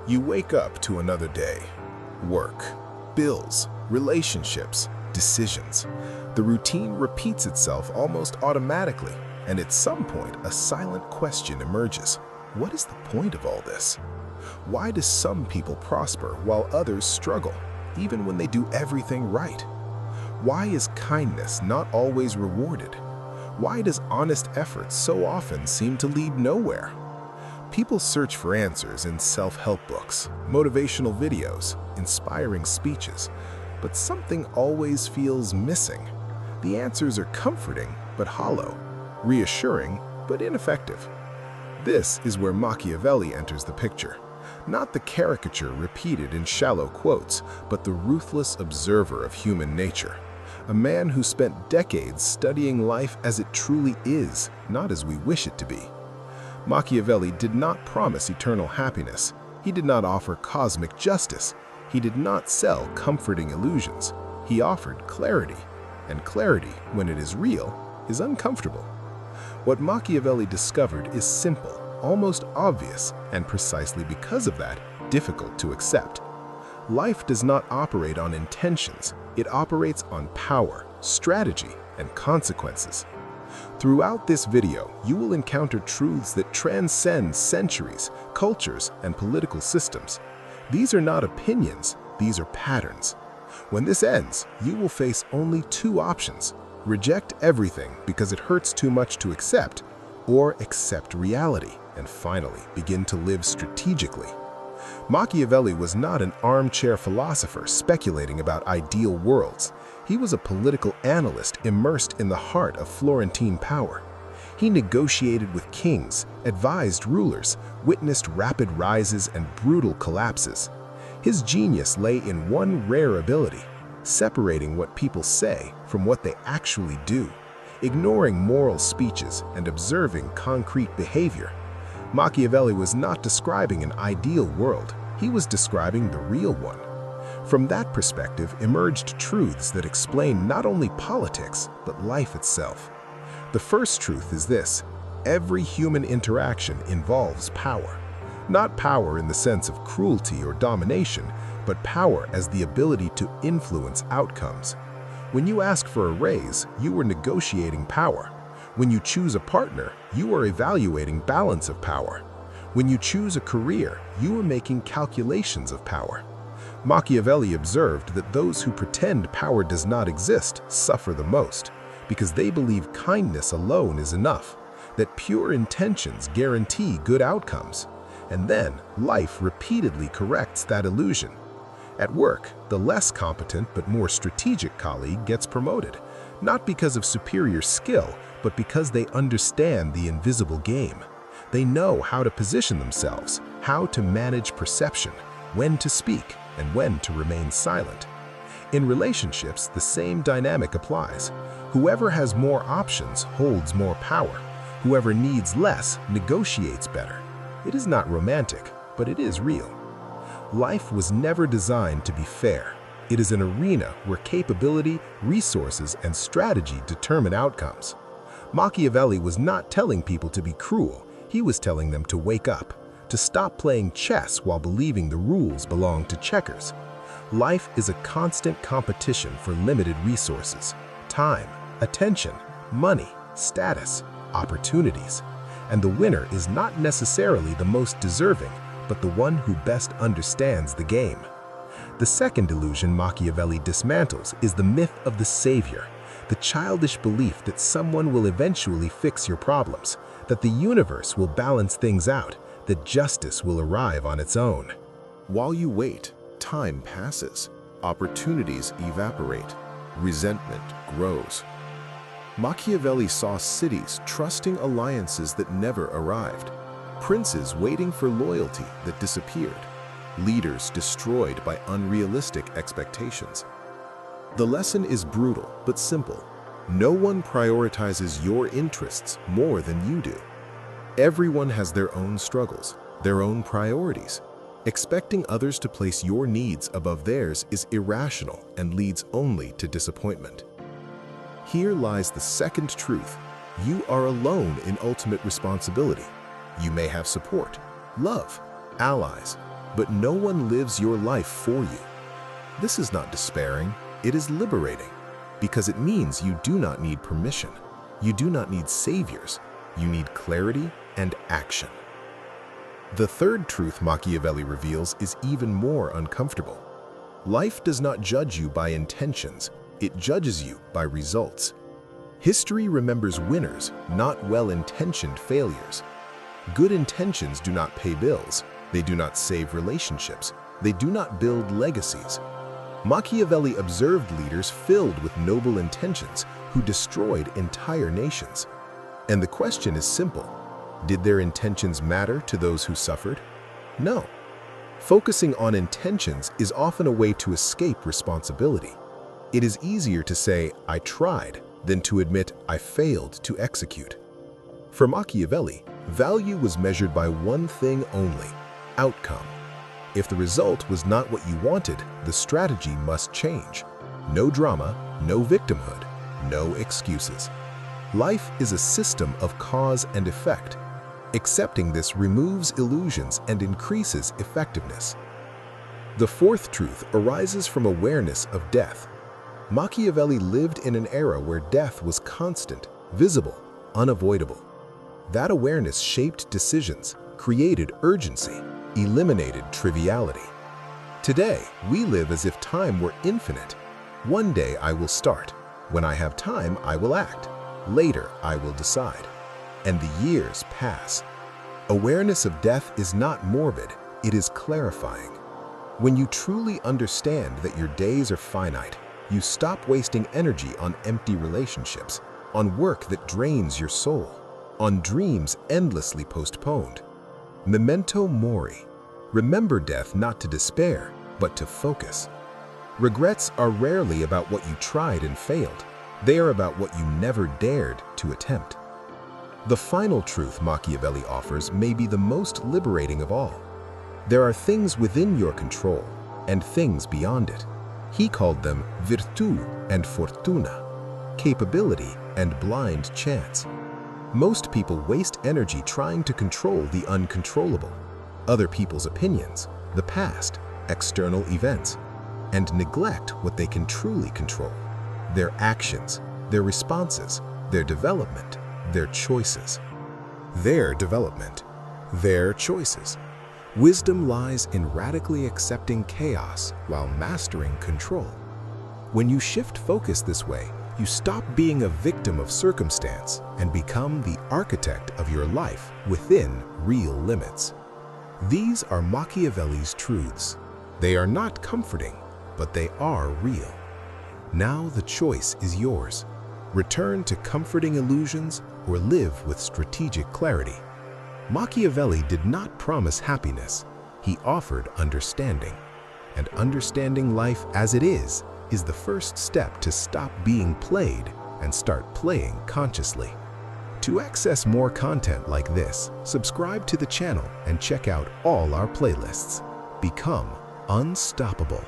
You wake up to another day. Work, bills, relationships, decisions. The routine repeats itself almost automatically, and at some point, a silent question emerges. What is the point of all this? Why do some people prosper while others struggle, even when they do everything right? Why is kindness not always rewarded? Why does honest effort so often seem to lead nowhere? People search for answers in self-help books, motivational videos, inspiring speeches, but something always feels missing. The answers are comforting but hollow, reassuring but ineffective. This is where Machiavelli enters the picture. Not the caricature repeated in shallow quotes, but the ruthless observer of human nature. A man who spent decades studying life as it truly is, not as we wish it to be. Machiavelli did not promise eternal happiness. He did not offer cosmic justice. He did not sell comforting illusions. He offered clarity, and clarity, when it is real, is uncomfortable. What Machiavelli discovered is simple, almost obvious, and precisely because of that, difficult to accept. Life does not operate on intentions. It operates on power, strategy, and consequences. Throughout this video, you will encounter truths that transcend centuries, cultures, and political systems. These are not opinions, these are patterns. When this ends, you will face only two options: reject everything because it hurts too much to accept, or accept reality and finally begin to live strategically. Machiavelli was not an armchair philosopher speculating about ideal worlds. He was a political analyst immersed in the heart of Florentine power. He negotiated with kings, advised rulers, witnessed rapid rises and brutal collapses. His genius lay in one rare ability: separating what people say from what they actually do, ignoring moral speeches and observing concrete behavior. Machiavelli was not describing an ideal world, he was describing the real one. From that perspective emerged truths that explain not only politics, but life itself. The first truth is this: every human interaction involves power. Not power in the sense of cruelty or domination, but power as the ability to influence outcomes. When you ask for a raise, you are negotiating power. When you choose a partner, you are evaluating balance of power. When you choose a career, you are making calculations of power. Machiavelli observed that those who pretend power does not exist suffer the most, because they believe kindness alone is enough, that pure intentions guarantee good outcomes. And then, life repeatedly corrects that illusion. At work, the less competent but more strategic colleague gets promoted, not because of superior skill, but because they understand the invisible game. They know how to position themselves, how to manage perception, when to speak, and when to remain silent. In relationships, the same dynamic applies. Whoever has more options holds more power. Whoever needs less negotiates better. It is not romantic, but it is real. Life was never designed to be fair. It is an arena where capability, resources, and strategy determine outcomes. Machiavelli was not telling people to be cruel. He was telling them to wake up, to stop playing chess while believing the rules belong to checkers. Life is a constant competition for limited resources: time, attention, money, status, opportunities. And the winner is not necessarily the most deserving, but the one who best understands the game. The second illusion Machiavelli dismantles is the myth of the savior, the childish belief that someone will eventually fix your problems, that the universe will balance things out, that justice will arrive on its own. While you wait, time passes, opportunities evaporate, resentment grows. Machiavelli saw cities trusting alliances that never arrived, princes waiting for loyalty that disappeared, leaders destroyed by unrealistic expectations. The lesson is brutal but simple. No one prioritizes your interests more than you do. Everyone has their own struggles, their own priorities. Expecting others to place your needs above theirs is irrational and leads only to disappointment. Here lies the second truth. You are alone in ultimate responsibility. You may have support, love, allies, but no one lives your life for you. This is not despairing, it is liberating, because it means you do not need permission. You do not need saviors. You need clarity and action. The third truth Machiavelli reveals is even more uncomfortable. Life does not judge you by intentions, it judges you by results. History remembers winners, not well-intentioned failures. Good intentions do not pay bills, they do not save relationships, they do not build legacies. Machiavelli observed leaders filled with noble intentions who destroyed entire nations. And the question is simple: did their intentions matter to those who suffered? No. Focusing on intentions is often a way to escape responsibility. It is easier to say, "I tried," than to admit, "I failed to execute." For Machiavelli, value was measured by one thing only: outcome. If the result was not what you wanted, the strategy must change. No drama, no victimhood, no excuses. Life is a system of cause and effect. Accepting this removes illusions and increases effectiveness. The fourth truth arises from awareness of death. Machiavelli lived in an era where death was constant, visible, unavoidable. That awareness shaped decisions, created urgency, eliminated triviality. Today, we live as if time were infinite. One day I will start. When I have time, I will act. Later, I will decide. And the years pass. Awareness of death is not morbid, it is clarifying. When you truly understand that your days are finite, you stop wasting energy on empty relationships, on work that drains your soul, on dreams endlessly postponed. Memento mori. Remember death not to despair, but to focus. Regrets are rarely about what you tried and failed. They are about what you never dared to attempt. The final truth Machiavelli offers may be the most liberating of all. There are things within your control and things beyond it. He called them Virtù and Fortuna, capability and blind chance. Most people waste energy trying to control the uncontrollable, other people's opinions, the past, external events, and neglect what they can truly control: their actions, their responses, their development, their choices. Their development, their choices. Wisdom lies in radically accepting chaos while mastering control. When you shift focus this way, you stop being a victim of circumstance and become the architect of your life within real limits. These are Machiavelli's truths. They are not comforting, but they are real. Now the choice is yours. Return to comforting illusions or live with strategic clarity. Machiavelli did not promise happiness. He offered understanding. And understanding life as it is the first step to stop being played and start playing consciously. To access more content like this, subscribe to the channel and check out all our playlists. Become unstoppable.